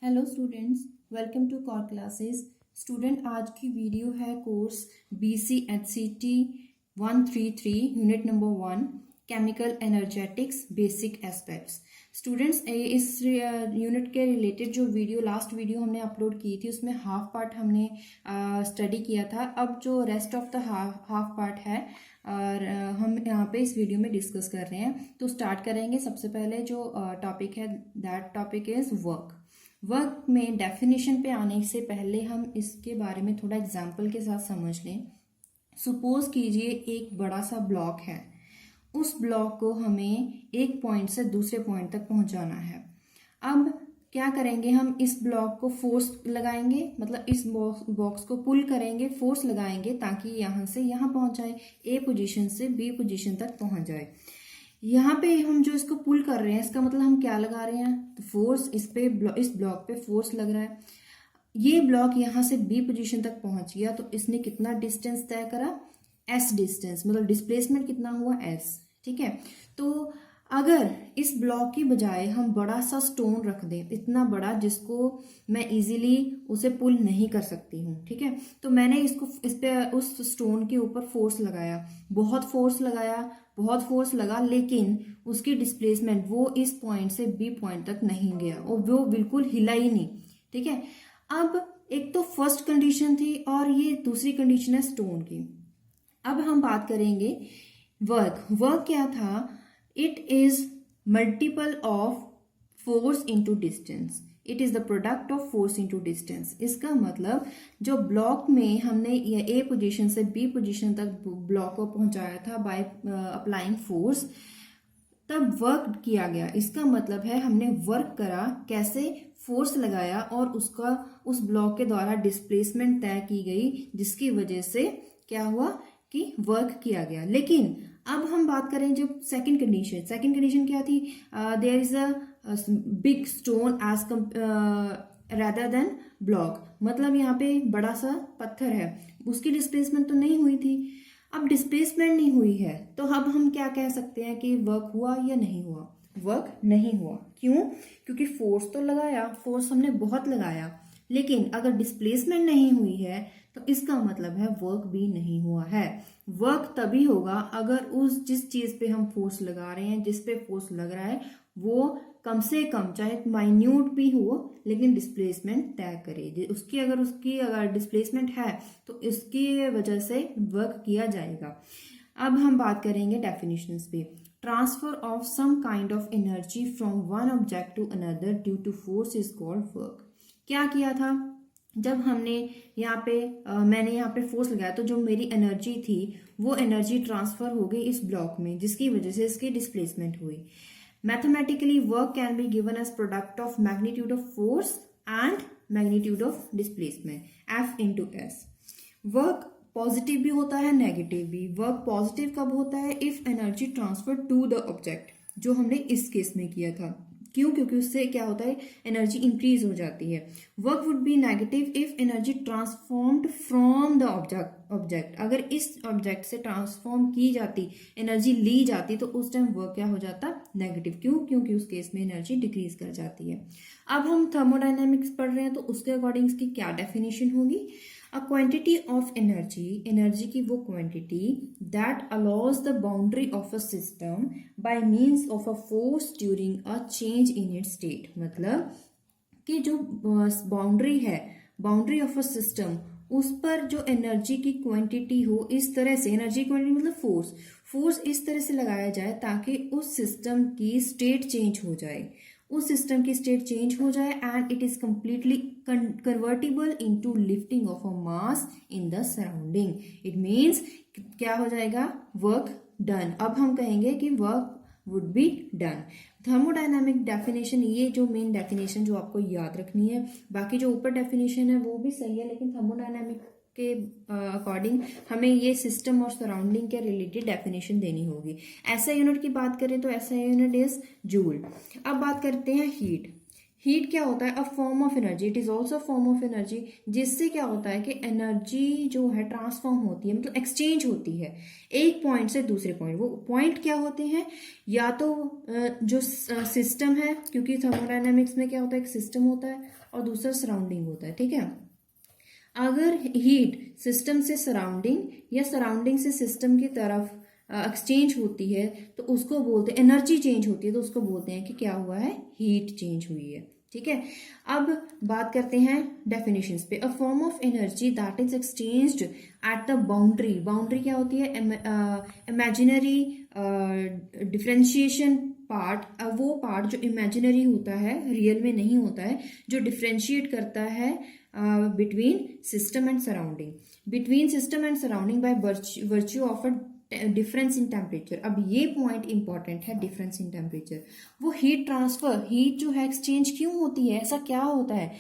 Hello students, welcome to core classes. Student, आज की video है course BCHCT 133 unit number 1 chemical energetics basic aspects. Students, इस unit के related जो video last video हमने upload की थी उसमें हाफ पार्ट हमने स्टडी किया था। अब जो rest of the half part है और हम यहाँ पे इस वीडियो में डिस्कस कर रहे हैं। तो स्टार्ट करेंगे। सबसे पहले जो टॉपिक है that topic is work. Work में डेफिनेशन पे आने से पहले हम इसके बारे में थोड़ा एग्जाम्पल के साथ समझ लें। सपोज कीजिए एक बड़ा सा ब्लॉक है, उस ब्लॉक को हमें एक पॉइंट से दूसरे पॉइंट तक पहुंचाना है। अब क्या करेंगे, हम इस ब्लॉक को फोर्स लगाएंगे, मतलब इस बॉक्स को पुल करेंगे, फोर्स लगाएंगे ताकि यहाँ से यहाँ पहुंच जाए, ए पोजीशन से बी पोजीशन तक पहुंच जाए। यहाँ पे हम जो इसको पुल कर रहे हैं इसका मतलब हम क्या लगा रहे हैं, तो फोर्स इस ब्लॉक पे फोर्स लग रहा है। ये ब्लॉक यहाँ से बी पोजीशन तक पहुंच गया तो इसने कितना डिस्टेंस तय करा, एस डिस्टेंस, मतलब डिस्प्लेसमेंट कितना हुआ, एस। ठीक है। तो अगर इस ब्लॉक की बजाय हम बड़ा सा स्टोन रख दें, इतना बड़ा जिसको मैं इजीली उसे पुल नहीं कर सकती हूँ, ठीक है, तो मैंने इस पे उस स्टोन के ऊपर फोर्स लगाया, बहुत फोर्स लगा, लेकिन उसकी डिस्प्लेसमेंट वो इस पॉइंट से बी पॉइंट तक नहीं गया और वो बिल्कुल हिला ही नहीं। ठीक है। अब एक तो फर्स्ट कंडीशन थी और ये दूसरी कंडीशन है स्टोन की। अब हम बात करेंगे वर्क क्या था, it is multiple of force into distance, it is the product of force into distance. इसका मतलब जो ब्लॉक में हमने ए पोजीशन से बी पोजीशन तक ब्लॉक को पहुंचाया था बाय अप्लाइंग फोर्स, तब वर्क किया गया। इसका मतलब है हमने वर्क करा, कैसे, फोर्स लगाया और उसका उस ब्लॉक के द्वारा डिस्प्लेसमेंट तय की गई, जिसकी वजह से क्या हुआ कि वर्क किया गया। लेकिन अब हम बात करें जो सेकंड कंडीशन क्या थी, there is a big stone as rather than block, मतलब यहाँ पे बड़ा सा पत्थर है, उसकी डिस्प्लेसमेंट तो नहीं हुई थी। अब डिस्प्लेसमेंट नहीं हुई है तो अब हम क्या कह सकते हैं कि वर्क हुआ या नहीं हुआ, वर्क नहीं हुआ। क्यों? क्योंकि फोर्स तो लगाया, फोर्स हमने बहुत लगाया, लेकिन अगर डिस्प्लेसमेंट नहीं हुई है तो इसका मतलब है वर्क भी नहीं हुआ है। वर्क तभी होगा अगर उस जिस चीज पे हम फोर्स लगा रहे हैं, जिस पे फोर्स लग रहा है, वो कम से कम, चाहे माइन्यूट भी हो, लेकिन डिस्प्लेसमेंट तय करे। उसकी अगर डिस्प्लेसमेंट है तो इसकी वजह से वर्क किया जाएगा। अब हम बात करेंगे डेफिनेशंस पे। Transfer of some kind of energy from one object to another due to force is called work. क्या किया था, जब हमने यहाँ पे मैंने यहाँ पे फोर्स लगाया तो जो मेरी एनर्जी थी वो एनर्जी ट्रांसफर हो गई इस ब्लॉक में, जिसकी वजह से इसकी डिस्प्लेसमेंट हुई। Mathematically work can be given as product of magnitude of force and magnitude of displacement, F into S. Work positive भी होता है, नेगेटिव भी। वर्क पॉजिटिव कब होता है, if energy transfer to the object, जो हमने इस केस में किया था। क्यों? क्योंकि उससे क्या होता है, एनर्जी इंक्रीज हो जाती है। Work would be negative if energy transformed from the object, अगर इस ऑब्जेक्ट से ट्रांसफॉर्म की जाती, एनर्जी ली जाती, तो उस टाइम वर्क क्या हो जाता, नेगेटिव। क्यों? क्योंकि उस केस में एनर्जी डिक्रीज कर जाती है। अब हम थर्मोडाइनमिक्स पढ़ रहे हैं तो उसके अकॉर्डिंग इसकी क्या डेफिनेशन होगी, अ क्वांटिटी ऑफ एनर्जी की वो quantity that allows the boundary of a system by means of a force during a change in its state. मतलब कि जो बाउंड्री है, बाउंड्री ऑफ अ सिस्टम, उस पर जो एनर्जी की क्वांटिटी हो, इस तरह से, एनर्जी क्वांटिटी मतलब फोर्स इस तरह से लगाया जाए ताकि उस सिस्टम की स्टेट चेंज हो जाए, and it is completely convertible into lifting of a mass in the surrounding. It means क्या हो जाएगा, वर्क डन। अब हम कहेंगे कि work would be done. Thermodynamic definition, ये जो मेन डेफिनेशन जो आपको याद रखनी है, बाकी जो ऊपर डेफिनेशन है वो भी सही है, लेकिन थर्मोडायनामिक के अकॉर्डिंग हमें ये सिस्टम और सराउंडिंग के रिलेटेड डेफिनेशन देनी होगी। ऐसा यूनिट की बात करें तो ऐसा यूनिट इज जूल। अब बात करते हैं हीट। हीट क्या होता है? A form of energy, it is also form of energy, जिससे क्या होता है कि एनर्जी जो है ट्रांसफॉर्म होती है, मतलब एक्सचेंज होती है एक पॉइंट से दूसरे पॉइंट। वो पॉइंट क्या होते हैं? या तो जो सिस्टम है, क्योंकि थर्मोडायनामिक्स में क्या होता है, एक सिस्टम होता है और दूसरा सराउंडिंग होता है, ठीक है। अगर हीट सिस्टम से सराउंडिंग या सराउंडिंग से सिस्टम की तरफ एक्सचेंज होती है तो उसको बोलते हैं, एनर्जी चेंज होती है तो उसको बोलते हैं कि क्या हुआ है, हीट चेंज हुई है, ठीक है। अब बात करते हैं डेफिनेशंस पे। A form of energy that is exchanged eight the boundary. Boundary क्या होती है? इमेजिनरी डिफ्रेंशिएशन पार्ट, वो पार्ट जो इमेजिनरी होता है, रियल में नहीं होता है, जो डिफ्रेंशिएट करता है between system and surrounding, between system and surrounding by virtue of a difference in temperature। अब ये पॉइंट इंपॉर्टेंट है, डिफरेंस इन टेम्परेचर। वो हीट ट्रांसफर, हीट जो है एक्सचेंज क्यों होती है? ऐसा क्या होता है?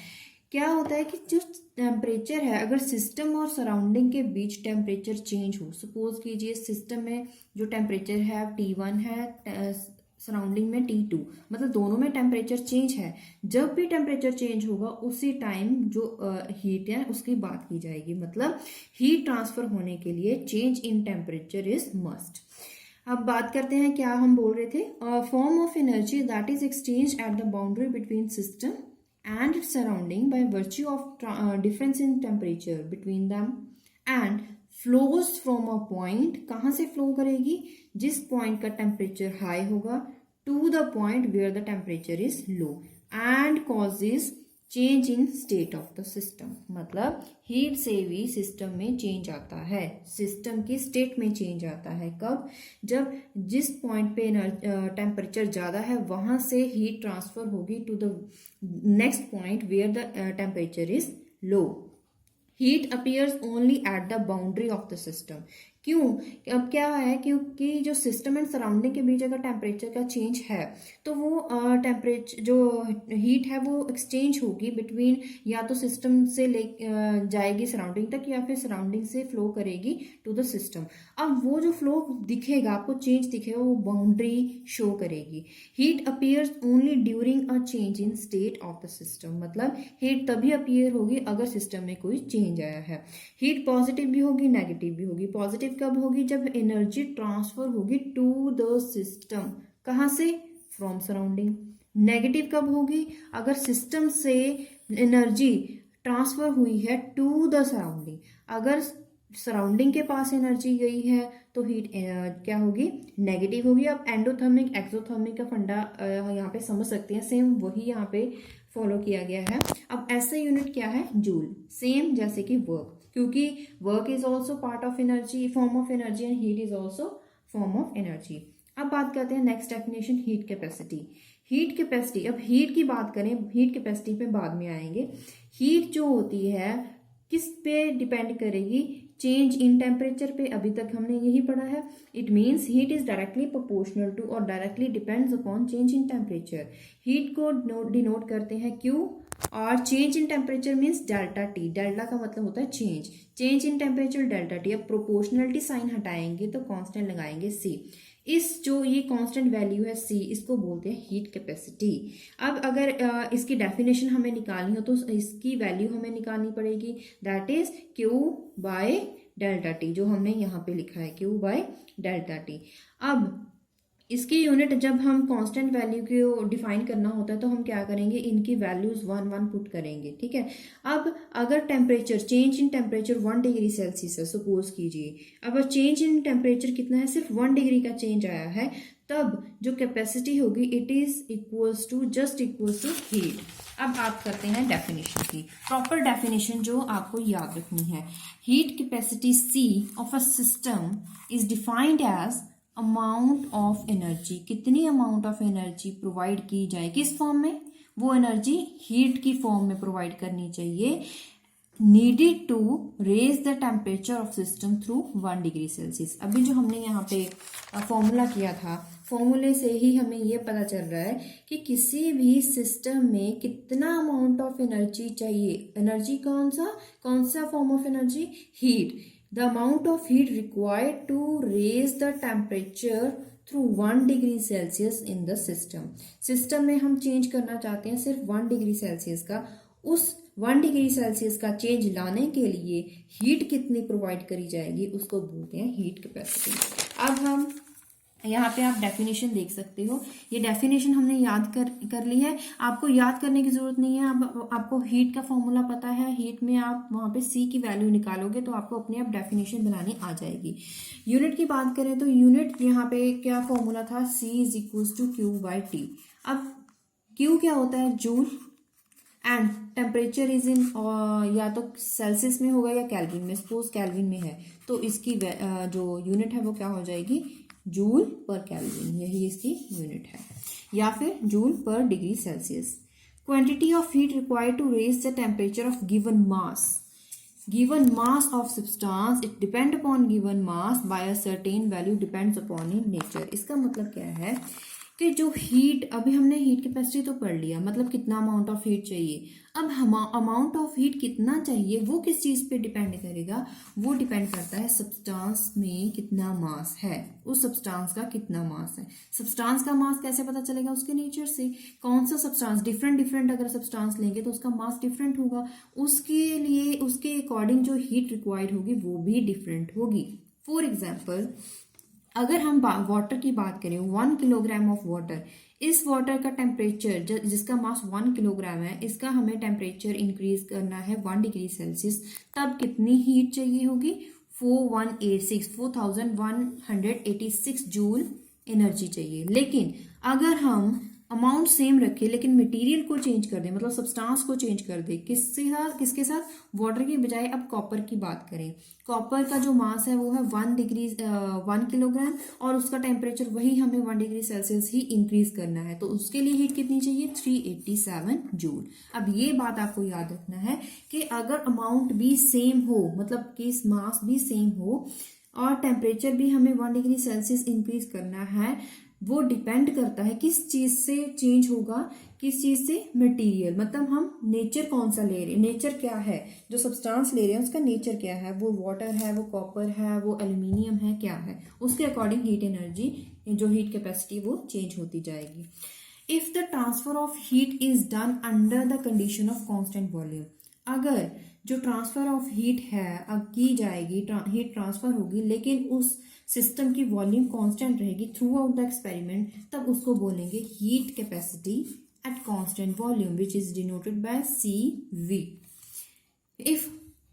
क्या होता है कि जो टेम्परेचर है, अगर सिस्टम और सराउंडिंग के बीच टेम्परेचर चेंज हो, सपोज कीजिए सिस्टम में जो टेम्परेचर है T1 है, सराउंडिंग में T2, मतलब दोनों में टेम्परेचर चेंज है। जब भी टेम्परेचर चेंज होगा उसी टाइम जो हीट है उसकी बात की जाएगी, मतलब हीट ट्रांसफर होने के लिए change in temperature is must. अब बात करते हैं, क्या हम बोल रहे थे? Form of energy that is exchange at the boundary between system and surrounding by virtue of difference in temperature between them and flows from a point. कहाँ से फ्लो करेगी? जिस पॉइंट का टेम्परेचर हाई होगा, to the point where the temperature is low, and causes change in state of the system. मतलब heat से भी system में चेंज आता है, सिस्टम की स्टेट में चेंज आता है। कब? जब जिस पॉइंट पे टेम्परेचर ज़्यादा है वहाँ से हीट ट्रांसफर होगी to the next point where the temperature is low. Heat appears only at the boundary of the system. क्यों? अब क्या है, क्योंकि जो सिस्टम एंड सराउंडिंग के बीच अगर टेम्परेचर का चेंज है तो वो टेम्परेचर जो हीट है वो एक्सचेंज होगी बिटवीन, या तो सिस्टम से ले जाएगी सराउंडिंग तक, या फिर सराउंडिंग से फ्लो करेगी टू द सिस्टम। अब वो जो फ्लो दिखेगा आपको, चेंज दिखेगा, वो बाउंड्री शो करेगी। Heat appears only during a change in state of the system. मतलब हीट तभी अपीयर होगी अगर सिस्टम में कोई चेंज आया है। हीट पॉजिटिव भी होगी, नेगेटिव भी होगी। पॉजिटिव कब होगी? जब एनर्जी ट्रांसफर होगी टू द सिस्टम। कहाँ से? From surrounding. नेगेटिव कब होगी? अगर सिस्टम से एनर्जी ट्रांसफर हुई है टू द सराउंडिंग। अगर सराउंडिंग के पास एनर्जी गई है तो हीट क्या होगी? नेगेटिव होगी। अब एंडोथर्मिक एक्सोथर्मिक का फंडा यहाँ पे समझ सकते हैं, सेम वही यहाँ पे फॉलो किया गया है। अब ऐसा यूनिट क्या है? जूल। सेम जैसे कि वर्क, क्योंकि work is also part of energy, form of energy, and heat is also form of energy. अब बात करते हैं next definition, heat capacity. Heat capacity, अब हीट की बात करें, हीट कैपेसिटी पे बाद में आएंगे। हीट जो होती है किस पे डिपेंड करेगी? चेंज इन टेम्परेचर पे। अभी तक हमने यही पढ़ा है। It means heat is directly proportional to और directly depends upon change in temperature. Heat को डिनोट करते हैं क्यू, और change in temperature means delta T. Delta का मतलब होता है change, change in temperature delta T. अब प्रोपोर्शनलिटी साइन हटाएंगे तो कांस्टेंट लगाएंगे सी। इस जो ये कांस्टेंट वैल्यू है सी, इसको बोलते हैं हीट कैपेसिटी। अब अगर इसकी डेफिनेशन हमें निकालनी हो तो इसकी वैल्यू हमें निकालनी पड़ेगी, that is Q by delta T, जो हमने यहाँ पे लिखा है क्यू बाय डेल्टा टी। अब इसकी यूनिट जब हम कांस्टेंट वैल्यू को डिफाइन करना होता है तो हम क्या करेंगे, इनकी वैल्यूज 1 पुट करेंगे, ठीक है। अब अगर temperature, change in temperature 1 degree Celsius है सपोज कीजिए, अब चेंज इन टेम्परेचर कितना है, सिर्फ 1 डिग्री का चेंज आया है, तब जो कैपेसिटी होगी it is equals to, just equals to heat. अब बात करते हैं डेफिनेशन की, प्रॉपर डेफिनेशन जो आपको याद रखनी है। Heat capacity C of a system is defined as amount of energy. कितनी अमाउंट ऑफ एनर्जी प्रोवाइड की जाए, किस फॉर्म में? वो एनर्जी हीट की फॉर्म में प्रोवाइड करनी चाहिए, needed to raise the temperature of system through 1 degree Celsius. अभी जो हमने यहाँ पे फॉर्मूला किया था, फॉर्मूले से ही हमें ये पता चल रहा है कि किसी भी सिस्टम में कितना अमाउंट ऑफ एनर्जी चाहिए। एनर्जी कौन सा form of energy? Heat. The amount of heat required to raise the temperature through 1 degree Celsius in the system में हम चेंज करना चाहते हैं सिर्फ 1 डिग्री सेल्सियस का। उस 1 डिग्री सेल्सियस का चेंज लाने के लिए हीट कितनी प्रोवाइड करी जाएगी, उसको बोलते हैं हीट कैपेसिटी। अब हम यहाँ पे आप डेफिनेशन देख सकते हो, ये डेफिनेशन हमने याद कर ली है। आपको याद करने की जरूरत नहीं है, आपको हीट का फॉर्मूला पता है। हीट में आप वहाँ पे C की वैल्यू निकालोगे तो आपको अपने आप डेफिनेशन बनानी आ जाएगी। यूनिट की बात करें तो यूनिट यहाँ पे क्या फॉर्मूला था, C is equals to Q/T। अब Q क्या होता है, joule, and temperature is in या तो सेल्सियस में होगा या केल्विन में। सपोज केल्विन में है तो इसकी जो यूनिट है वो क्या हो जाएगी, जूल पर केल्विन, यही इसकी यूनिट है, या फिर joule per degree Celsius. Quantity of heat required to raise the temperature of given mass of substance, it depend upon given mass by a certain value depends upon in nature. इसका मतलब क्या है कि जो heat, अभी हमने heat capacity तो पढ़ लिया, मतलब कितना अमाउंट ऑफ हीट चाहिए। अब हम अमाउंट ऑफ हीट कितना चाहिए वो किस चीज पे डिपेंड करेगा, वो डिपेंड करता है सब्सटेंस में कितना मास है, उस सब्सटेंस का कितना मास है। सब्सटेंस का मास कैसे पता चलेगा, उसके नेचर से। कौन सा सब्सटेंस, डिफरेंट अगर सब्सटेंस लेंगे तो उसका मास डिफरेंट होगा, उसके लिए उसके अकॉर्डिंग जो हीट रिक्वायर्ड होगी वो भी डिफरेंट होगी। फॉर एग्जाम्पल, अगर हम वाटर की बात करें, 1 किलोग्राम ऑफ वाटर, इस वाटर का टेम्परेचर जिसका मास 1 किलोग्राम है, इसका हमें टेम्परेचर इंक्रीज करना है 1 डिग्री सेल्सियस, तब कितनी हीट चाहिए होगी, 4186 जूल एनर्जी चाहिए। लेकिन अगर हम अमाउंट सेम रखें लेकिन मटेरियल को चेंज कर दें, मतलब सब्सटेंस को चेंज कर दें, किसके साथ, वाटर की बजाय अब कॉपर की बात करें, कॉपर का जो मास है वो है 1 किलोग्राम और उसका टेम्परेचर वही हमें 1 डिग्री सेल्सियस ही इंक्रीज करना है, तो उसके लिए हीट कितनी चाहिए, 387 जूल। अब ये बात आपको याद रखना है कि अगर अमाउंट भी सेम हो, मतलब कि मास भी सेम हो और टेम्परेचर भी हमें 1 डिग्री सेल्सियस इंक्रीज करना है, वो डिपेंड करता है किस चीज से चेंज होगा, किस चीज से, मटेरियल। मतलब हम नेचर कौन सा ले रहे हैं, नेचर क्या है, जो सब्सटेंस ले रहे हैं उसका नेचर क्या है, वो वाटर है, वो कॉपर है, वो एल्यूमिनियम है, क्या है, उसके अकॉर्डिंग हीट एनर्जी, जो हीट कैपेसिटी वो चेंज होती जाएगी। If the transfer of heat is done under the condition of constant volume, अगर जो ट्रांसफर ऑफ हीट है अब की जाएगी, हीट ट्रांसफर होगी लेकिन उस सिस्टम की वॉल्यूम कांस्टेंट रहेगी थ्रू आउट द एक्सपेरिमेंट, तब उसको बोलेंगे heat capacity at constant volume, which is denoted by CV। If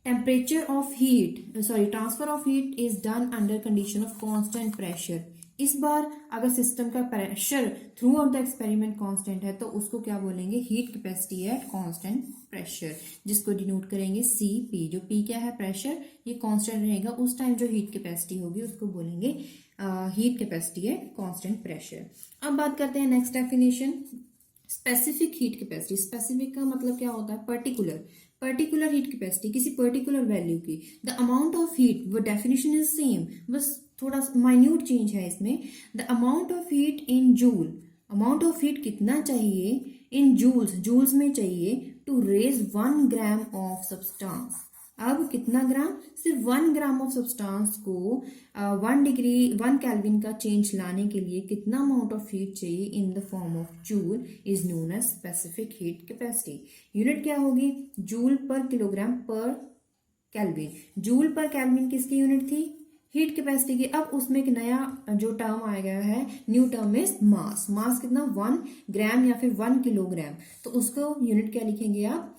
transfer of heat is done under condition of constant pressure, इस बार अगर सिस्टम का pressure through out the experiment constant है तो उसको क्या बोलेंगे, heat capacity at constant pressure, जिसको denote करेंगे CP। जो P क्या है, प्रेशर, ये कांस्टेंट रहेगा, उस टाइम जो हीट कैपेसिटी होगी उसको बोलेंगे heat capacity at constant pressure. अब बात करते हैं next definition, specific heat capacity. Specific का मतलब क्या होता है, पर्टिकुलर हीट कैपेसिटी, किसी पर्टिकुलर वैल्यू की। द अमाउंट ऑफ हीट, वो डेफिनेशन इज सेम, बस थोड़ा माइन्यूट चेंज है इसमें। The amount of heat in joule, amount of heat कितना चाहिए इन जूल्स में चाहिए to raise 1 gram of substance. अब कितना ग्राम, सिर्फ 1 ग्राम ऑफ सब्सटेंस को 1 केल्विन का चेंज लाने के लिए कितना अमाउंट ऑफ हीट चाहिए in the form of joule is known as specific heat capacity. Unit क्या होगी, joule per kilogram per kelvin. Joule per kelvin किसकी यूनिट थी, हीट कैपेसिटी की। अब उसमें एक नया जो टर्म आ गया है, न्यू टर्म इज मास। मास कितना, 1 ग्राम या फिर 1 किलोग्राम, तो उसको यूनिट क्या लिखेंगे आप,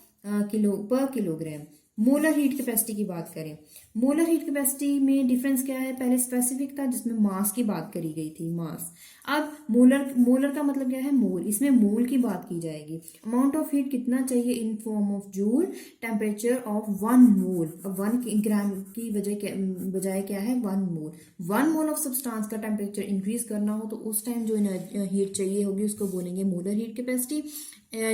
किलोग्राम। मोलर हीट कैपेसिटी की बात करें, मोलर हीट कैपेसिटी में डिफरेंस क्या है, पहले स्पेसिफिक था जिसमें मास की बात करी गई थी, मास। अब मोलर का मतलब क्या है, मोल, इसमें मोल की बात की जाएगी। अमाउंट ऑफ हीट कितना चाहिए in form of joule, temperature of 1 मोल। अब 1 ग्राम की बजाय क्या है, 1 मोल। 1 मोल ऑफ सब्सटेंस का टेम्परेचर इंक्रीज करना हो तो उस टाइम जो हीट चाहिए होगी उसको बोलेंगे मोलर हीट कैपेसिटी।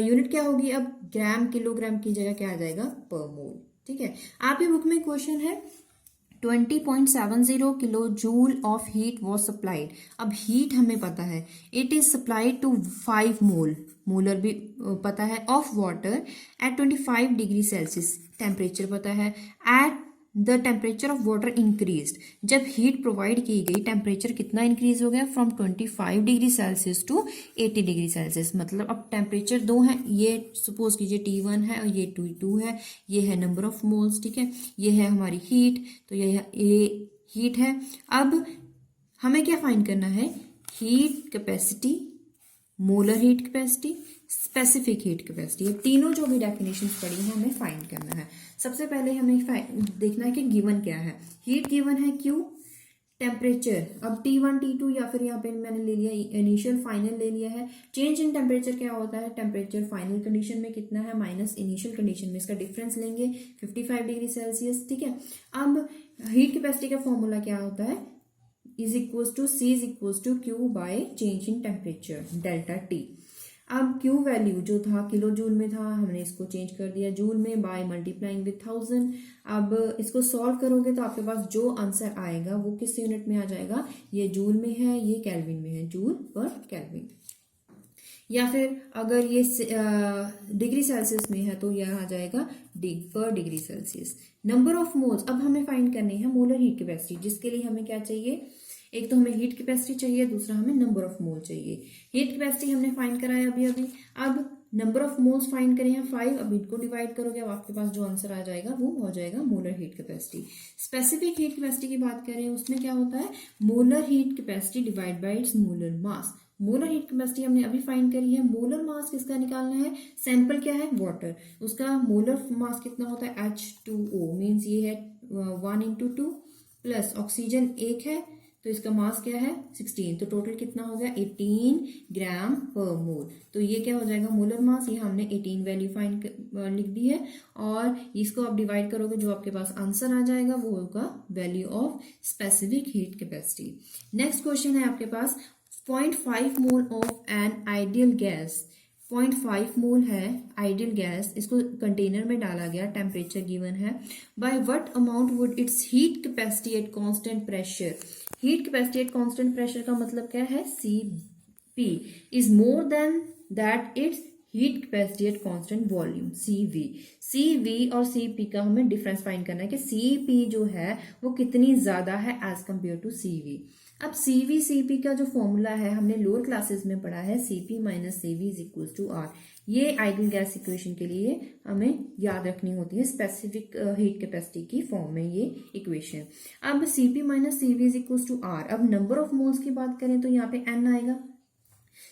यूनिट क्या होगी, अब ग्राम किलोग्राम की जगह क्या आ जाएगा, पर मोल। ठीक है, आपकी बुक में क्वेश्चन है 20.70 kilo joule of heat was supplied. अब हीट हमें पता है, it is supplied to 5 mole, molar भी पता है, of water at 25 degree Celsius, temperature पता है, at the temperature of water increase, जब हीट प्रोवाइड की गई टेम्परेचर कितना इंक्रीज हो गया, from 25 degree Celsius to 80 degree Celsius. मतलब अब टेम्परेचर दो है, ये सपोज कीजिए T1 है और ये T2 है, ये है नंबर ऑफ मोल्स, ठीक है, ये है हमारी हीट, तो ये हीट है। अब हमें क्या फाइंड करना है, heat capacity, molar heat capacity, specific heat capacity, ये तीनों जो भी डेफिनेशंस पड़ी हैं हमें फाइंड करना है। सबसे पहले हमें देखना है कि गिवन क्या है। हीट गिवन है Q, टेम्परेचर अब T1 T2 या फिर यहाँ पे मैंने ले लिया इनिशियल फाइनल ले लिया है। चेंज इन टेम्परेचर क्या होता है, टेम्परेचर फाइनल कंडीशन में कितना है माइनस इनिशियल कंडीशन में, इसका डिफरेंस लेंगे 55 डिग्री सेल्सियस, ठीक है। अब हीट कैपेसिटी का फॉर्मूला क्या होता है, is equal to C is equal to Q by change in temperature delta T। अब Q वैल्यू जो था किलो जूल में था, हमने इसको चेंज कर दिया जूल में बाय मल्टीप्लाइंग विथ 1000। अब इसको सॉल्व करोगे तो आपके पास जो आंसर आएगा वो किस यूनिट में आ जाएगा, ये जूल में है, ये केल्विन में है, जूल पर केल्विन। या फिर अगर ये डिग्री सेल्सियस में है तो यह आ जाएगा पर degree Celsius. Number of moles, अब हमें फाइंड करनी है मोलर हीट कैपेसिटी, जिसके लिए हमें क्या चाहिए, एक तो हमें हीट कैपेसिटी चाहिए, दूसरा हमें नंबर ऑफ मोल चाहिए। हीट कैपेसिटी हमने फाइंड कराया अभी। अब नंबर ऑफ मोल्स फाइंड करें हैं 5, अब इनको डिवाइड करोगे अब आपके पास जो आंसर आ जाएगा वो हो जाएगा molar heat capacity. Specific heat capacity की बात करें उसमें क्या होता है, molar heat capacity divide by it's molar mass. Molar heat capacity हमने अभी फाइंड करी है, मोलर मास किसका निकालना है, सैंपल क्या है वाटर, उसका मोलर मास कितना होता है H2O, मीन्स ये है 1 × 2 प्लस ऑक्सीजन 1 है तो इसका मास क्या है 16, तो टोटल कितना हो गया 18 ग्राम पर मोल। तो ये क्या हो जाएगा मोलर मास, ये हमने 18 वैल्यू फाइंड लिख दी है और इसको आप डिवाइड करोगे जो आपके पास आंसर आ जाएगा वो होगा value of specific heat capacity. Next question है आपके पास 0.5 mole of an ideal gas, 0.5 मोल है आइडियल गैस, इसको कंटेनर में डाला गया, टेम्परेचर गिवन है, by what amount would it's heat capacity at constant pressure. Heat capacity at constant pressure का मतलब क्या है, Cp is more than that it's heat capacity at constant volume Cv और Cp का हमें डिफरेंस फाइंड करना है कि Cp जो है वो कितनी ज्यादा है एज कंपेयर टू Cv। अब Cp का जो फॉर्मूला है हमने लोअर क्लासेस में पढ़ा है, Cp minus Cv is equal to R। ये आइडियल गैस इक्वेशन के लिए हमें याद रखनी होती है, स्पेसिफिक हीट कैपेसिटी की फॉर्म में ये इक्वेशन। अब Cp minus Cv is equal to R। अब नंबर ऑफ मोल्स की बात करें तो यहाँ पे n आएगा।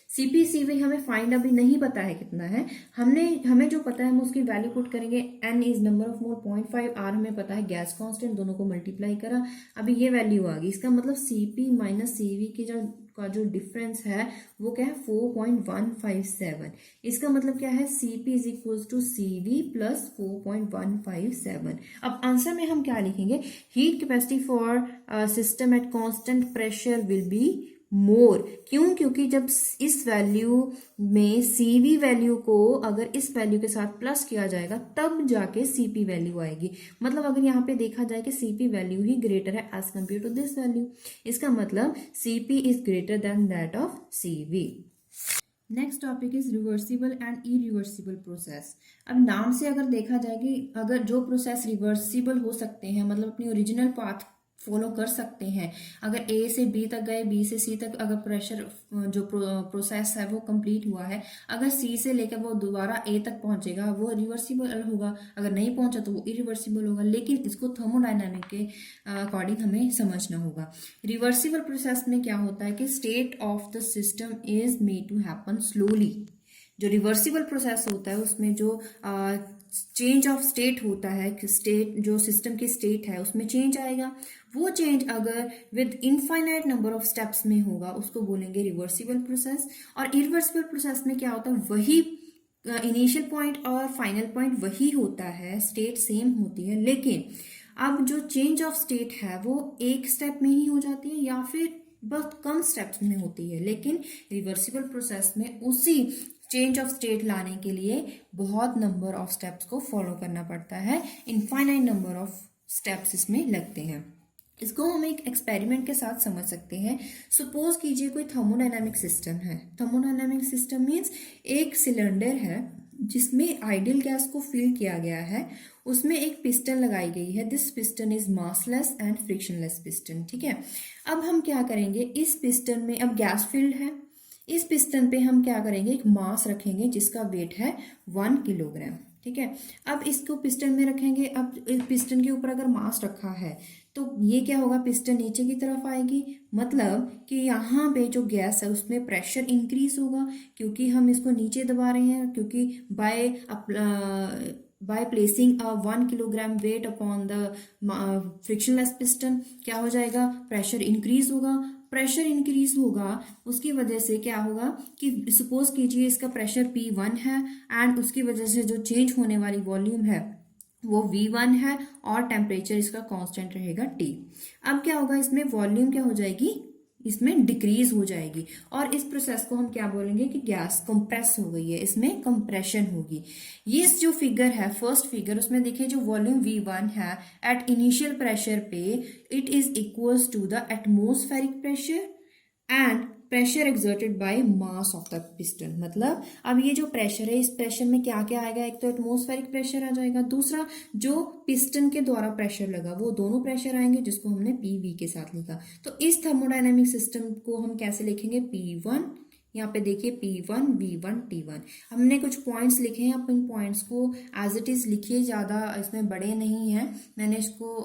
Cv हमें फाइंड अभी नहीं पता है कितना है, हमें जो पता है हम उसकी वैल्यू पुट करेंगे, n is number of mole 0.5, R हमें पता है गैस कांस्टेंट, दोनों को मल्टीप्लाई करा, अभी ये वैल्यू आ गई। इसका मतलब Cp माइनस Cv की जो डिफरेंस है वो क्या है 4.157। इसका मतलब क्या है Cp is equal to Cv plus 4.157। अब आंसर में हम क्या लिखेंगे, heat capacity for system at constant pressure will be more. क्यों, क्योंकि जब इस वैल्यू में Cv वैल्यू को अगर इस वैल्यू के साथ प्लस किया जाएगा तब जाके Cp वैल्यू आएगी। मतलब अगर यहाँ पे देखा जाए कि Cp वैल्यू ही ग्रेटर है as compare to this value, इसका मतलब Cp is greater than that of Cv। Next topic is reversible and irreversible process. अब नाम से अगर देखा जाए कि अगर जो प्रोसेस रिवर्सिबल हो सकते हैं, मतलब अपनी ओरिजिनल पाथ फॉलो कर सकते हैं, अगर A से B तक गए, B से C तक अगर प्रेशर जो प्रोसेस है वो कंप्लीट हुआ है, अगर C से लेकर वो दोबारा A तक पहुंचेगा वो रिवर्सिबल होगा, अगर नहीं पहुंचा तो वो इरिवर्सिबल होगा। लेकिन इसको थर्मोडायनामिक के अकॉर्डिंग हमें समझना होगा। रिवर्सिबल प्रोसेस में क्या होता है कि state of the system is made to happen slowly. जो रिवर्सिबल प्रोसेस होता है उसमें जो चेंज ऑफ स्टेट होता है, स्टेट जो सिस्टम की स्टेट है उसमें चेंज आएगा, वो चेंज अगर with infinite number of steps में होगा उसको बोलेंगे रिवर्सिबल प्रोसेस। और इरिवर्सिबल प्रोसेस में क्या होता है, वही इनिशियल पॉइंट और फाइनल पॉइंट वही होता है, स्टेट सेम होती है, लेकिन अब जो चेंज ऑफ स्टेट है वो एक स्टेप में ही हो जाती है या फिर बहुत कम स्टेप्स में होती है। लेकिन रिवर्सिबल प्रोसेस में उसी चेंज ऑफ स्टेट लाने के लिए बहुत नंबर ऑफ स्टेप्स को फॉलो करना पड़ता है, इनफाइनाइट नंबर ऑफ स्टेप्स इसमें लगते हैं। इसको हम एक एक्सपेरिमेंट के साथ समझ सकते हैं। सपोज कीजिए कोई थर्मोडायनामिक सिस्टम है। थर्मोडायनामिक सिस्टम मीन्स एक सिलेंडर है जिसमें आइडियल गैस को फिल किया गया है उसमें एक पिस्टन लगाई गई है। This piston is massless and frictionless piston. ठीक है, अब हम क्या करेंगे, इस पिस्टन में अब गैस फिल्ड है, इस पिस्टन पे हम क्या करेंगे, एक मास रखेंगे जिसका वेट है 1 किलोग्राम। ठीक है, अब इसको पिस्टन में रखेंगे। अब इस पिस्टन के ऊपर अगर मास रखा है तो ये क्या होगा, पिस्टन नीचे की तरफ आएगी, मतलब कि यहाँ पे जो गैस है उसमें प्रेशर इंक्रीज होगा क्योंकि हम इसको नीचे दबा रहे हैं, क्योंकि by placing 1 kilogram weight upon the frictionless piston क्या हो जाएगा, प्रेशर इंक्रीज होगा। प्रेशर इंक्रीज होगा उसकी वजह से क्या होगा कि सपोज कीजिए इसका प्रेशर P1 है एंड उसकी वजह से जो चेंज होने वाली वॉल्यूम है वो V1 है और टेम्परेचर इसका कांस्टेंट रहेगा T। अब क्या होगा, इसमें वॉल्यूम क्या हो जाएगी, इसमें डिक्रीज हो जाएगी और इस प्रोसेस को हम क्या बोलेंगे कि गैस कंप्रेस हो गई है, इसमें कंप्रेशन होगी। ये जो फिगर है, फर्स्ट फिगर, उसमें देखिए जो वॉल्यूम V1 है एट इनिशियल प्रेशर पे it is equals to the atmospheric pressure and pressure exerted by mass of the piston. मतलब अब ये जो प्रेशर है, इस प्रेशर में क्या क्या आएगा, एक तो एटमॉस्फेरिक प्रेशर आ जाएगा, दूसरा जो पिस्टन के द्वारा प्रेशर लगा वो दोनों प्रेशर आएंगे जिसको हमने PV के साथ लिखा। तो इस थर्मोडायनेमिक सिस्टम को हम कैसे लिखेंगे, P1, यहाँ पे देखिए P1 V1 T1। हमने कुछ पॉइंट्स लिखे हैं, आप इन पॉइंट्स को एज इट इज लिखिए, ज़्यादा इसमें बड़े नहीं हैं। मैंने इसको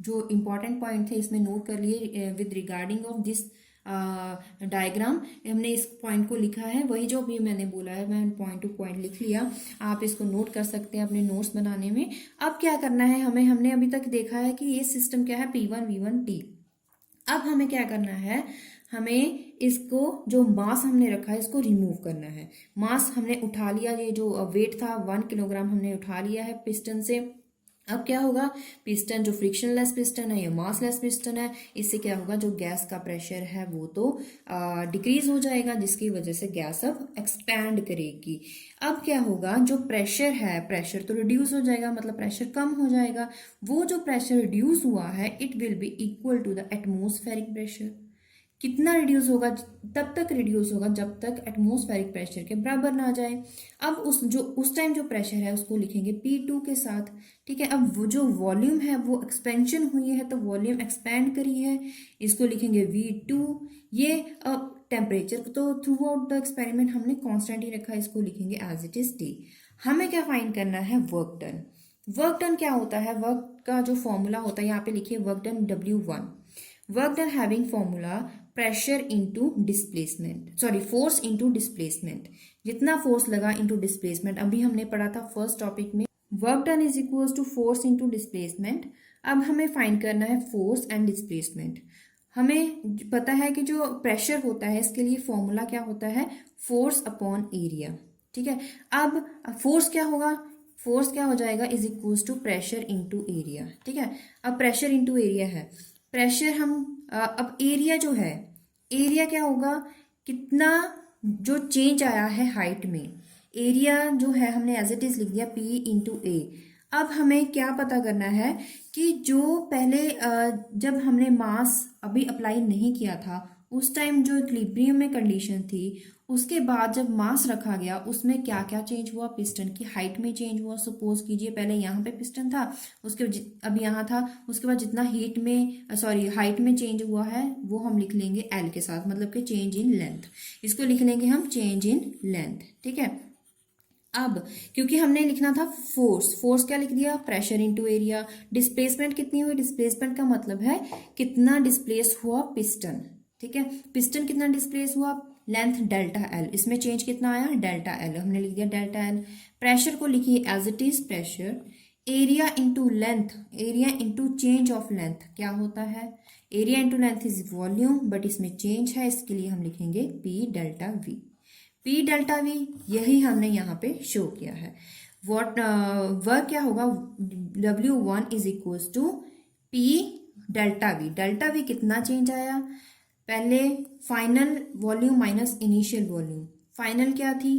जो इम्पॉर्टेंट पॉइंट थे इसमें नोट कर लिए with regarding of this diagram. हमने इस पॉइंट को लिखा है, वही जो अभी मैंने बोला है मैं पॉइंट टू पॉइंट लिख लिया, आप इसको नोट कर सकते हैं अपने नोट्स बनाने में। अब क्या करना है हमें, हमने अभी तक देखा है कि ये सिस्टम क्या है, P1 V1 T। अब हमें क्या करना है, हमें इसको जो मास हमने रखा है इसको रिमूव करना है। मास हमने उठा लिया, ये जो वेट था 1 किलोग्राम हमने उठा लिया है पिस्टन से। अब क्या होगा, पिस्टन जो फ्रिक्शनलेस पिस्टन है या मासलेस पिस्टन है, इससे क्या होगा, जो गैस का प्रेशर है वो तो डिक्रीज हो जाएगा जिसकी वजह से गैस अब एक्सपैंड करेगी। अब क्या होगा, जो प्रेशर है, प्रेशर तो रिड्यूस हो जाएगा, मतलब प्रेशर कम हो जाएगा। वो जो प्रेशर रिड्यूस हुआ है it will be equal to the atmospheric pressure. कितना रिड्यूस होगा, तब तक रिड्यूस होगा जब तक एटमॉस्फेरिक प्रेशर के बराबर ना जाए। अब उस टाइम जो प्रेशर है उसको लिखेंगे P2 के साथ। ठीक है, अब वो जो वॉल्यूम है वो एक्सपेंशन हुई है तो वॉल्यूम एक्सपैंड करी है, इसको लिखेंगे V2। ये टेम्परेचर तो थ्रू आउट द एक्सपेरिमेंट हमने कांस्टेंट ही रखा है, इसको लिखेंगे एज इट इज T। हमें क्या फाइंड करना है, वर्क डन। वर्क डन क्या होता है, वर्क का जो फॉर्मूला होता है, यहाँ पे लिखिए work done W1। Work done having formula pressure into displacement, sorry force into displacement. जितना फोर्स लगा इंटू डिस्प्लेसमेंट, अभी हमने पढ़ा था फर्स्ट टॉपिक में, work done is equals to force into displacement. अब हमें फाइंड करना है फोर्स एंड डिस्प्लेसमेंट। हमें पता है कि जो प्रेशर होता है इसके लिए फॉर्मूला क्या होता है, फोर्स अपॉन एरिया। ठीक है, अब फोर्स क्या होगा, फोर्स क्या हो जाएगा, is equals to pressure into area. ठीक है, अब प्रेशर इंटू एरिया है, प्रेशर हम अब एरिया जो है, एरिया क्या होगा, कितना जो चेंज आया है हाइट में, एरिया जो है हमने एज इट इज लिख दिया P इंटू ए। अब हमें क्या पता करना है कि जो पहले जब हमने मास अभी अप्लाई नहीं किया था उस टाइम जो इक्विलिब्रियम में कंडीशन थी, उसके बाद जब मास रखा गया उसमें क्या क्या चेंज हुआ, पिस्टन की हाइट में चेंज हुआ। सपोज कीजिए पहले यहाँ पे पिस्टन था, उसके अब यहाँ था, उसके बाद जितना हाइट में चेंज हुआ है वो हम लिख लेंगे L के साथ, मतलब कि चेंज इन लेंथ। इसको लिख लेंगे हम चेंज इन लेंथ। ठीक है, अब क्योंकि हमने लिखना था फोर्स क्या लिख दिया, प्रेशर इंटू एरिया। डिस्प्लेसमेंट कितनी हुई, डिस्प्लेसमेंट का मतलब है कितना डिस्प्लेस हुआ पिस्टन। ठीक है, पिस्टन कितना डिस्प्लेस हुआ, लेंथ डेल्टा एल, इसमें चेंज कितना आया, डेल्टा एल, हमने लिख दिया डेल्टा एल। प्रेशर को लिखिए as it is pressure. Area into length, area into change of length क्या होता है, area into length is volume, but इसमें चेंज है इसके लिए हम लिखेंगे P delta V। P delta V यही हमने यहाँ पे शो किया है। वर्क क्या होगा, W1 is equals to P delta V। Delta V कितना चेंज आया, पहले final volume minus initial volume. Final क्या थी,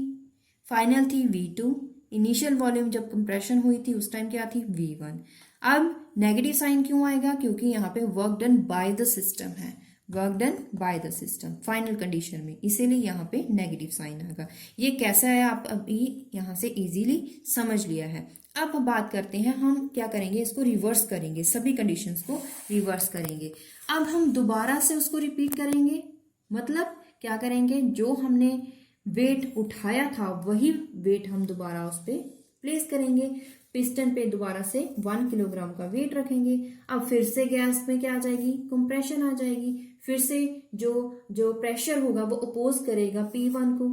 फाइनल थी V2, इनिशियल वॉल्यूम जब कंप्रेशन हुई थी उस टाइम क्या थी, V1। अब नेगेटिव साइन क्यों आएगा, क्योंकि यहाँ पे work done by the system है, work done by the system final condition में, इसीलिए यहाँ पे नेगेटिव साइन आएगा। ये कैसा है आप अभी यहाँ से इजीली समझ लिया है। अब बात करते हैं हम क्या करेंगे, इसको रिवर्स करेंगे, सभी कंडीशंस को रिवर्स करेंगे। अब हम दोबारा से उसको रिपीट करेंगे, मतलब क्या करेंगे, जो हमने वेट उठाया था वही वेट हम दोबारा उस पर प्लेस करेंगे। पिस्टन पे दोबारा से 1 किलोग्राम का वेट रखेंगे। अब फिर से गैस में क्या आ जाएगी, कंप्रेशन आ जाएगी। फिर से जो प्रेशर होगा वो अपोज करेगा P1 को।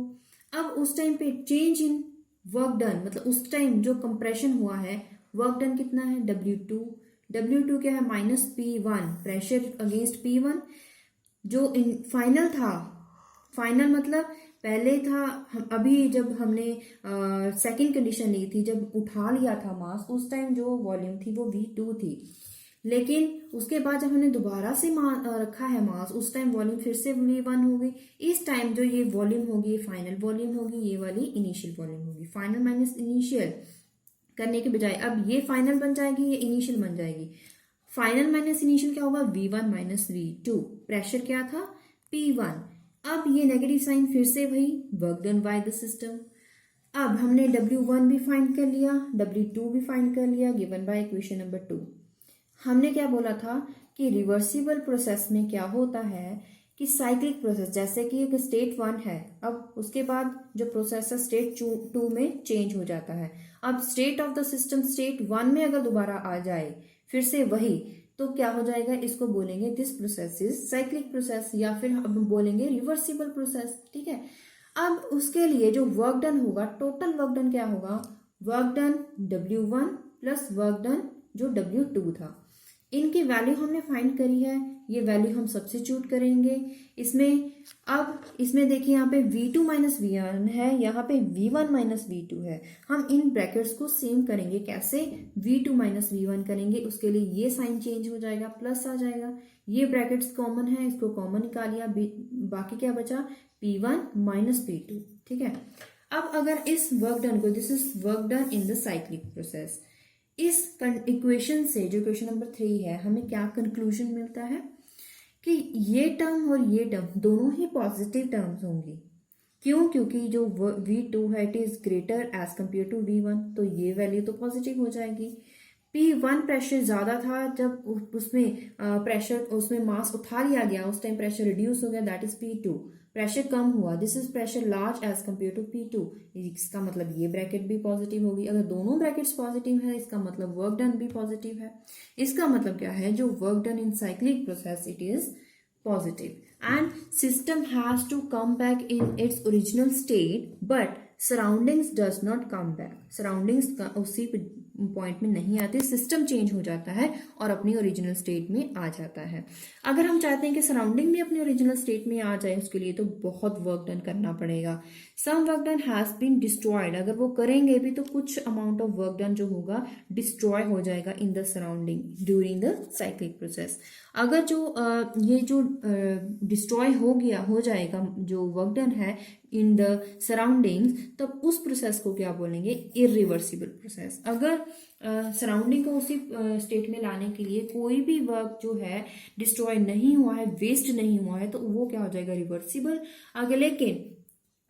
अब उस टाइम पे चेंज इन वर्क डन, मतलब उस टाइम जो कंप्रेशन हुआ है वर्क डन कितना है, W2। W2 क्या है, -P1 प्रेशर अगेंस्ट P1। जो फाइनल था, फाइनल मतलब पहले था अभी जब हमने सेकंड कंडीशन ली थी, जब उठा लिया था मास, उस टाइम जो वॉल्यूम थी वो V2 थी। लेकिन उसके बाद जब हमने दोबारा से रखा है मास, उस टाइम वॉल्यूम फिर से V1 हो गई। इस टाइम जो ये वॉल्यूम होगी ये फाइनल वॉल्यूम होगी, ये वाली इनिशियल वॉल्यूम होगी। फाइनल माइनस इनिशियल करने के बजाय अब ये फाइनल बन जाएगी, ये इनिशियल बन जाएगी। फाइनल माइनस इनिशियल क्या होगा, V1 माइनस V2। प्रेशर क्या था, P1। अब ये नेगेटिव साइन फिर से वही, work done by the system. अब हमने W1 भी फाइंड कर लिया, W2 भी फाइंड कर लिया, गिवन बाय इक्वेशन नंबर 2। हमने क्या बोला था कि रिवर्सिबल प्रोसेस में क्या होता है कि साइक्लिक प्रोसेस, जैसे कि एक स्टेट 1 है, अब उसके बाद जो प्रोसेस है स्टेट 2 में चेंज हो जाता है। अब state of the system state 1 में अगर दोबारा आ जाए फिर से वही, तो क्या हो जाएगा, इसको बोलेंगे this process is cyclic process, या फिर अब बोलेंगे रिवर्सिबल प्रोसेस। ठीक है। अब उसके लिए जो वर्क डन होगा, टोटल वर्क डन क्या होगा, work done W1 plus work done जो W2 था, इनकी वैल्यू हमने फाइंड करी है। ये वैल्यू हम सब्स्टिट्यूट करेंगे इसमें। अब इसमें देखिए यहाँ पे V2 माइनस V1 है, यहाँ पे V1 माइनस V2 है। हम इन ब्रैकेट्स को सेम करेंगे, कैसे, V2 माइनस V1 करेंगे, उसके लिए ये साइन चेंज हो जाएगा, प्लस आ जाएगा। ये ब्रैकेट्स कॉमन है, इसको कॉमन निकालिया, बाकी क्या बचा, P1 माइनस P2। ठीक है। अब अगर इस वर्क डन को, this is work done in the cyclic process, इस इक्वेशन से, जो इक्वेशन नंबर 3 है, हमें क्या कंक्लूजन मिलता है कि ये टर्म और ये टर्म दोनों ही पॉजिटिव टर्म्स होंगी। क्यों, क्योंकि जो V2 है it is greater as compare to V1, तो ये वैल्यू तो पॉजिटिव हो जाएगी। P1 प्रेशर ज्यादा था, जब उसमें प्रेशर, उसमें मास उठा लिया गया, उस टाइम प्रेशर रिड्यूस हो गया, दैट इज P2। प्रेशर कम हुआ, this is pressure large as compare to P2। इसका मतलब ये ब्रैकेट भी पॉजिटिव होगी। अगर दोनों ब्रैकेट्स पॉजिटिव है, इसका मतलब वर्क डन भी पॉजिटिव है। इसका मतलब क्या है, जो work done in cyclic process it is positive and system has to come back in its original state but surroundings does not come back। surroundings का उसी पॉइंट में नहीं आते, सिस्टम चेंज हो जाता है और अपनी ओरिजिनल स्टेट में आ जाता है। अगर हम चाहते हैं कि सराउंडिंग भी अपनी ओरिजिनल स्टेट में आ जाए, उसके लिए तो बहुत वर्क डन करना पड़ेगा। Some work done has been destroyed, अगर वो करेंगे भी तो कुछ अमाउंट ऑफ वर्क डन जो होगा डिस्ट्रॉय हो जाएगा in the surrounding during the cyclic process. अगर ये जो डिस्ट्रॉय हो जाएगा जो वर्क डन है इन द सराउंडिंग्स, तब उस प्रोसेस को क्या बोलेंगे, इरिवर्सिबल प्रोसेस। अगर सराउंडिंग को उसी स्टेट में लाने के लिए कोई भी वर्क जो है डिस्ट्रॉय नहीं हुआ है, वेस्ट नहीं हुआ है, तो वो क्या हो जाएगा, रिवर्सिबल। अगर लेकिन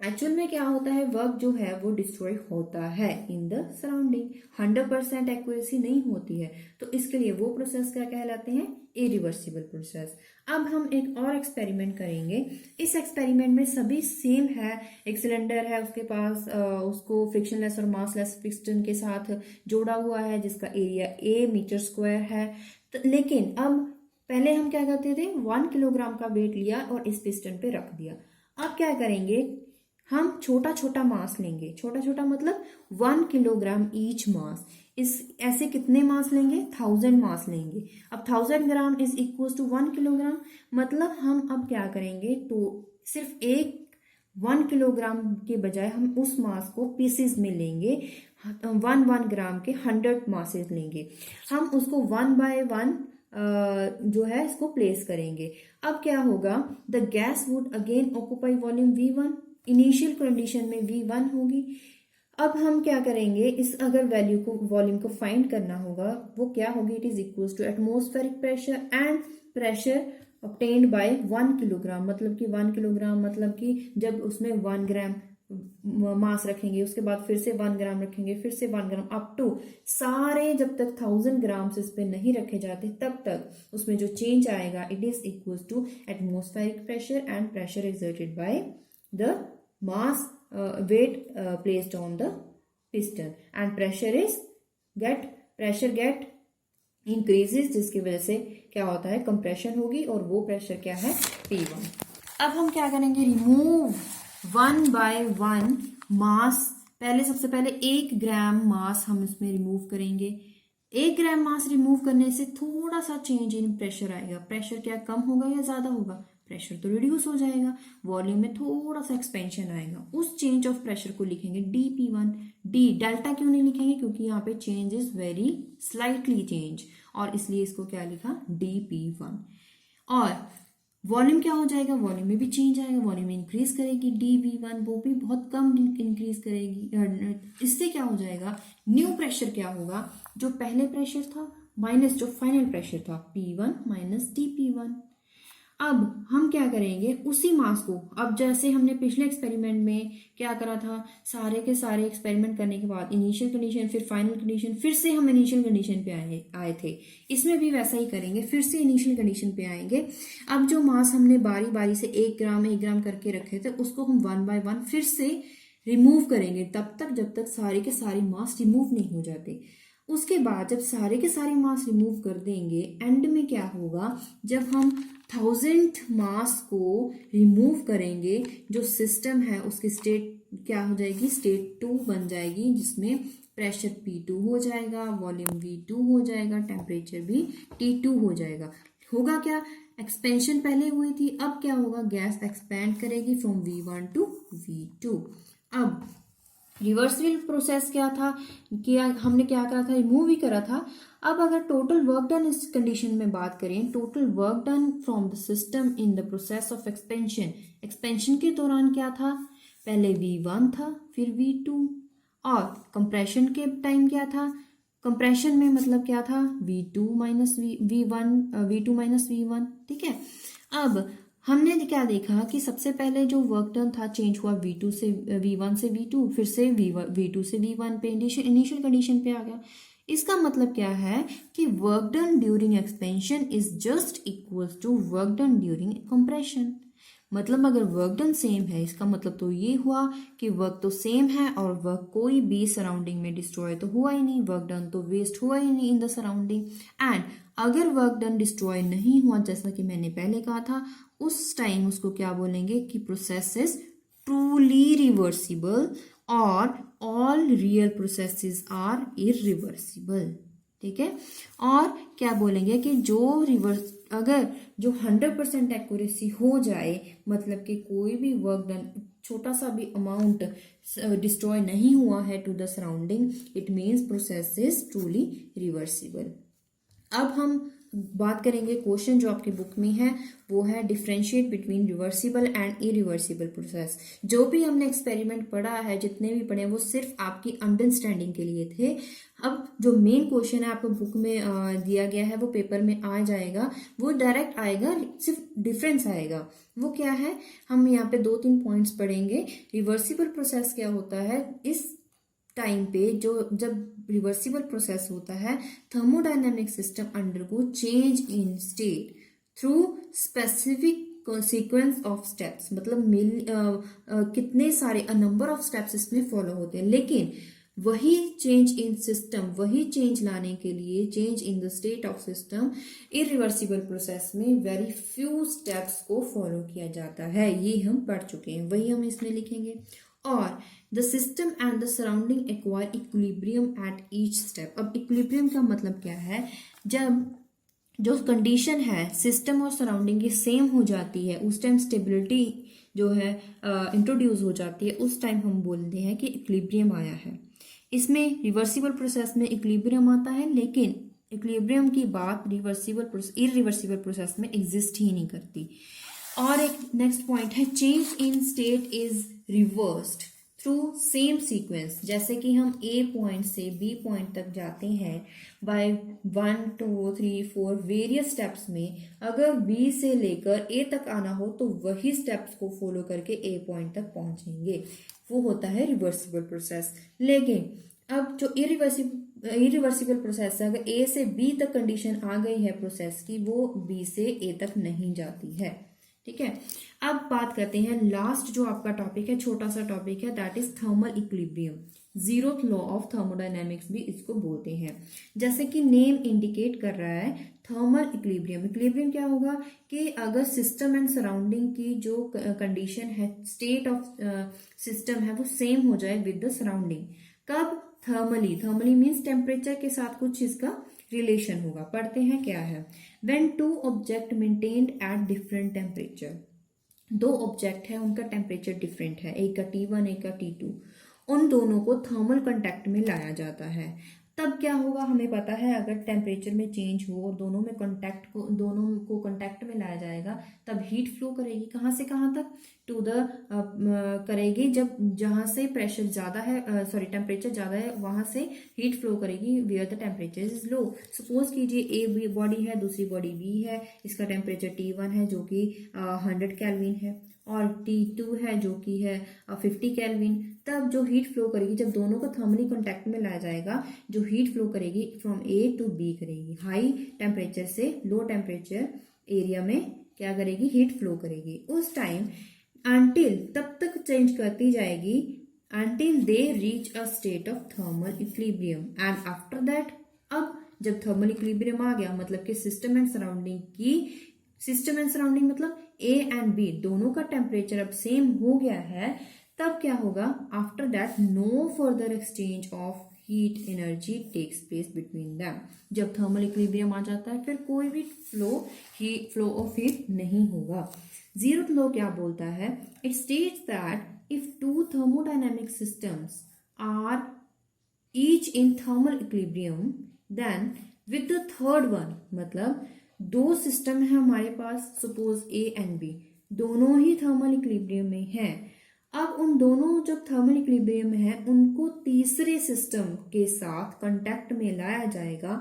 एक्चुअल में क्या होता है, वर्क जो है वो डिस्ट्रॉय होता है इन द सराउंडिंग, 100% एक्यूरेसी नहीं होती है, तो इसके लिए वो प्रोसेस क्या कहलाते हैं, इरिवर्सिबल प्रोसेस। अब हम एक और एक्सपेरिमेंट करेंगे। इस एक्सपेरिमेंट में सभी सेम है, एक सिलेंडर है, उसके पास उसको फ्रिक्शनलेस और मासलेस पिस्टन के साथ जोड़ा हुआ है, जिसका एरिया A मीटर स्क्वायर है। तो लेकिन अब पहले हम क्या करते थे, 1 किलोग्राम का वेट लिया और इस पिस्टन पे रख दिया। अब क्या करेंगे, हम छोटा छोटा मास लेंगे, छोटा छोटा मतलब 1 किलोग्राम ईच मास। इस ऐसे कितने मास लेंगे, 1000 मास लेंगे। अब 1000 gram is equal to 1 kilogram, मतलब हम अब क्या करेंगे, तो सिर्फ 1 किलोग्राम के बजाय हम उस मास को पीसेस में लेंगे, 1 ग्राम के 100 मासेस लेंगे। हम उसको 1 बाय 1 जो है इसको प्लेस करेंगे। अब क्या होगा, the gas would again occupy volume V1, initial condition में V1 होगी। अब हम क्या करेंगे, इस अगर वैल्यू को, वॉल्यूम को फाइंड करना होगा, वो क्या होगी, it is equal to atmospheric pressure and pressure obtained by 1 kilogram, मतलब कि 1 किलोग्राम मतलब कि जब उसमें 1 ग्राम मास रखेंगे, उसके बाद फिर से 1 ग्राम रखेंगे, फिर से 1 ग्राम, अप टू सारे जब तक 1000 ग्राम इस पे नहीं रखे जाते तब तक उसमें जो चेंज आएगा it is equal to atmospheric pressure and pressure exerted by the mass weight placed on the piston and pressure get increases, जिसकी वजह से क्या होता है, कंप्रेशन होगी और वो प्रेशर क्या है, P1। अब हम क्या करेंगे, रिमूव 1 बाय 1 मास। पहले सबसे पहले 1 ग्राम मास हम इसमें रिमूव करेंगे। 1 ग्राम मास रिमूव करने से थोड़ा सा चेंज इन प्रेशर आएगा। प्रेशर क्या कम होगा या ज्यादा होगा, प्रेशर तो रिड्यूस हो जाएगा, वॉल्यूम में थोड़ा सा एक्सपेंशन आएगा। उस चेंज ऑफ प्रेशर को लिखेंगे dP1। डी डेल्टा क्यों नहीं लिखेंगे, क्योंकि यहाँ पे change is very slightly change, और इसलिए इसको क्या लिखा, dP1। और वॉल्यूम क्या हो जाएगा, वॉल्यूम में भी चेंज आएगा, वॉल्यूम इंक्रीज करेगी dV1, वो भी बहुत कम इंक्रीज करेगी। इससे क्या हो जाएगा, न्यू प्रेशर क्या होगा, जो पहले प्रेशर था माइनस जो फाइनल प्रेशर था, P1 माइनस dP1। अब हम क्या करेंगे, उसी मास को, अब जैसे हमने पिछले एक्सपेरिमेंट में क्या करा था, सारे के सारे एक्सपेरिमेंट करने के बाद इनिशियल कंडीशन, फिर फाइनल कंडीशन, फिर से हम इनिशियल कंडीशन पे आए थे, इसमें भी वैसा ही करेंगे, फिर से इनिशियल कंडीशन पे आएंगे। अब जो मास हमने बारी बारी से 1 ग्राम करके रखे थे, उसको हम 1 बाय 1 फिर से रिमूव करेंगे, तब तक जब तक सारे के सारे मास रिमूव नहीं हो जाते। उसके बाद जब सारे के सारे मास रिमूव कर देंगे, एंड में क्या होगा, जब हम 1000 मास को रिमूव करेंगे, जो सिस्टम है उसकी स्टेट क्या हो जाएगी, स्टेट 2 बन जाएगी, जिसमें प्रेशर P2 हो जाएगा, वॉल्यूम V2 हो जाएगा, टेम्परेचर भी T2 हो जाएगा। होगा क्या, एक्सपेंशन पहले हुई थी, अब क्या होगा, गैस एक्सपैंड करेगी फ्रॉम V1 टू V2। अब रिवर्सिबल प्रोसेस क्या था, कि हमने क्या करा था, रिमूव ही करा था। अब अगर टोटल वर्क डन इस कंडीशन में बात करें, total work done from the system in the process of expansion, expansion के दौरान क्या था, पहले V1 था, फिर V2, और कंप्रेशन के टाइम क्या था, कंप्रेशन में मतलब क्या था, V2 माइनस V1, ठीक है। अब हमने क्या देखा कि सबसे पहले जो वर्क डन था चेंज हुआ V1 से V2, फिर से V2 से V1 पे, इनिशियल कंडीशन पे आ गया। इसका मतलब क्या है कि work done during expansion is just equal to work done during compression. मतलब अगर वर्क डन सेम है, इसका मतलब तो ये हुआ कि वर्क तो सेम है और वर्क कोई भी सराउंडिंग में डिस्ट्रॉय तो हुआ ही नहीं, वर्क डन तो वेस्ट हुआ ही नहीं इन द सराउंडिंग। एंड अगर वर्क डन डिस्ट्रॉय नहीं हुआ, जैसा कि मैंने पहले कहा था, उस टाइम उसको क्या बोलेंगे कि प्रोसेस इज ट्रूली रिवर्सिबल, और all real processes are irreversible, ठीक है। और क्या बोलेंगे कि जो रिवर्स, अगर जो 100% एक्यूरेसी हो जाए, मतलब कि कोई भी वर्क डन, छोटा सा भी अमाउंट डिस्ट्रॉय नहीं हुआ है to the surrounding, it means process is truly reversible. अब हम बात करेंगे क्वेश्चन जो आपकी बुक में है, वो है differentiate between reversible and irreversible process. जो भी हमने एक्सपेरिमेंट पढ़ा है, जितने भी पढ़े, वो सिर्फ आपकी अंडरस्टैंडिंग के लिए थे। अब जो मेन क्वेश्चन है आपको बुक में दिया गया है, वो पेपर में आ जाएगा, वो डायरेक्ट आएगा, सिर्फ डिफरेंस आएगा। वो क्या है, हम यहाँ पे 2-3 पॉइंट्स पढ़ेंगे। रिवर्सिबल प्रोसेस क्या होता है, इस टाइम पे जो जब रिवर्सिबल प्रोसेस होता है, thermodynamic system undergo change in state through specific sequence of steps, मतलब कितने सारे नंबर ऑफ स्टेप्स इसमें फॉलो होते हैं। लेकिन वही चेंज इन सिस्टम, वही चेंज लाने के लिए, change in the state of system, irreversible process में वेरी फ्यू स्टेप्स को फॉलो किया जाता है। ये हम पढ़ चुके हैं, वही हम इसमें लिखेंगे। और the system and the surrounding acquire equilibrium at each step. अब इक्विलिब्रियम का मतलब क्या है, जब जो कंडीशन है सिस्टम और सराउंडिंग की सेम हो जाती है, उस टाइम स्टेबिलिटी जो है इंट्रोड्यूस हो जाती है, उस टाइम हम बोलते हैं कि इक्विलिब्रियम आया है। इसमें रिवर्सिबल प्रोसेस में इक्विलिब्रियम आता है, लेकिन इक्विलिब्रियम की बात इरिवर्सिबल प्रोसेस में एग्जिस्ट ही नहीं करती। और एक नेक्स्ट पॉइंट है, change in state is reversed. Through same sequence, जैसे कि हम ए पॉइंट से बी पॉइंट तक जाते हैं बाय 1 2 3 4 वेरियस स्टेप्स में, अगर बी से लेकर ए तक आना हो तो वही स्टेप्स को फॉलो करके ए पॉइंट तक पहुंचेंगे, वो होता है रिवर्सिबल प्रोसेस। लेकिन अब जो इरिवर्सिबल प्रोसेस है, अगर ए से बी तक कंडीशन आ गई है प्रोसेस की, वो बी से ए तक नहीं जाती है। ठीक है, अब बात करते हैं लास्ट जो आपका टॉपिक है, छोटा सा टॉपिक है, that is thermal equilibrium. Zeroth law of thermodynamics भी इसको बोलते हैं। जैसे कि नेम इंडिकेट कर रहा है, थर्मल इक्विलिब्रियम। इक्विलिब्रियम क्या होगा कि अगर सिस्टम एंड सराउंडिंग की जो कंडीशन है, स्टेट ऑफ सिस्टम है, वो सेम हो जाए विद द सराउंडिंग। कब? थर्मली मीन्स टेम्परेचर के साथ कुछ इसका रिलेशन होगा। पढ़ते हैं क्या है। When two object maintained at different temperature, दो ऑब्जेक्ट है, उनका टेम्परेचर डिफरेंट है, एक का T1 एक का T2, उन दोनों को थर्मल कांटेक्ट में लाया जाता है। तब क्या होगा, हमें पता है अगर टेम्परेचर में चेंज हो और दोनों को कांटेक्ट में लाया जाएगा, तब हीट फ्लो करेगी कहाँ से कहाँ तक, टू द करेगी जब जहाँ से प्रेशर ज्यादा है, टेम्परेचर ज्यादा है, वहां से हीट फ्लो करेगी where the temperature is low. Suppose कीजिए ए बॉडी है, दूसरी बॉडी बी है, इसका टेम्परेचर T1 है जो कि 100 केल्विन है, और T2 है जो कि है 50 केल्विन। तब जो हीट फ्लो करेगी, जब दोनों को थर्मली कांटेक्ट में लाया जाएगा, जो हीट फ्लो करेगी फ्रॉम ए टू बी करेगी, हाई टेम्परेचर से लो टेम्परेचर एरिया में क्या करेगी, हीट फ्लो करेगी। उस टाइम तब तक चेंज करती जाएगी until they reach a state of thermal equilibrium, and after that, अब जब थर्मल इक्विलिब्रियम आ गया, मतलब कि सिस्टम एंड सराउंडिंग मतलब ए एंड बी दोनों का टेम्परेचर अब सेम हो गया है, तब क्या होगा, after that no further exchange of heat energy takes place between them. जब थर्मल इक्विलिब्रियम आ जाता है, फिर कोई भी फ्लो ऑफ हीट नहीं होगा। जीरोथ लॉ क्या बोलता है, it states that if two thermodynamic systems are each in thermal equilibrium, then with the third one, मतलब दो सिस्टम है हमारे पास, सपोज ए एंड बी, दोनों ही थर्मल इक्विलिब्रियम में है। अब उन दोनों जब थर्मल इक्विलिब्रियम में है, उनको तीसरे सिस्टम के साथ कांटेक्ट में लाया जाएगा,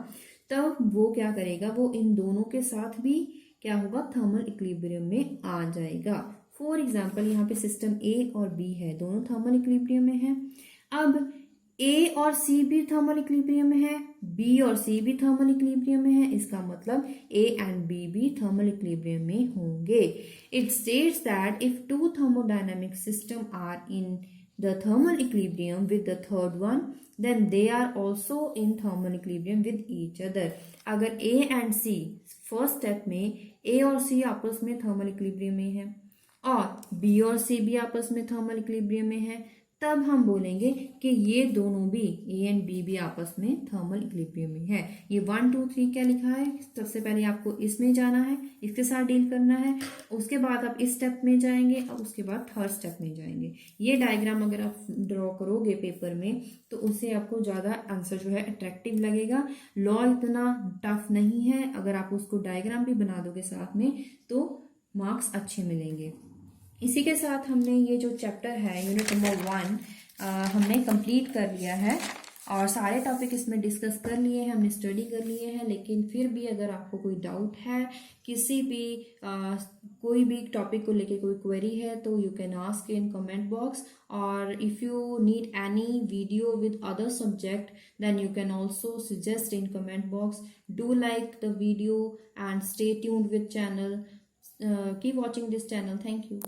तब वो क्या करेगा, वो इन दोनों के साथ भी क्या होगा, थर्मल इक्विलिब्रियम में आ जाएगा। फॉर एग्जाम्पल, यहाँ पे सिस्टम ए और बी है, दोनों थर्मल इक्विलिब्रियम में है। अब ए और सी भी थर्मल इक्विलिब्रियम में है, बी और सी भी थर्मल इक्विलिब्रियम में है, इसका मतलब ए एंड बी भी थर्मल इक्विलिब्रियम में होंगे। It states that if two thermodynamic system are in the thermal equilibrium with the third one, then they are also in thermal equilibrium with each other. अगर A and C first step में A और सी आपस में thermal equilibrium में है, और B और सी भी आपस में थर्मल इक्विलिब्रियम में है, तब हम बोलेंगे कि ये दोनों भी, ए एंड बी भी आपस में थर्मल इक्विलिब्रियम में है। ये 1 2 3 क्या लिखा है, सबसे पहले आपको इसमें जाना है, इसके साथ डील करना है, उसके बाद आप इस स्टेप में जाएंगे, और उसके बाद थर्ड स्टेप में जाएंगे। ये डायग्राम अगर आप ड्रॉ करोगे पेपर में, तो उससे आपको ज़्यादा आंसर जो है अट्रैक्टिव लगेगा। लॉ इतना टफ नहीं है, अगर आप उसको डायग्राम भी बना दोगे साथ में, तो मार्क्स अच्छे मिलेंगे। इसी के साथ हमने ये जो चैप्टर है, यूनिट नंबर 1, हमने कंप्लीट कर लिया है, और सारे टॉपिक इसमें डिस्कस कर लिए हैं, हमने स्टडी कर लिए हैं। लेकिन फिर भी अगर आपको कोई डाउट है, किसी भी कोई भी टॉपिक को लेके कोई क्वेरी है, तो you can ask in comment box. और if you need any video with other subject, then you can also suggest in comment box. Do like the video and stay tuned with channel. Keep watching this channel. Thank you.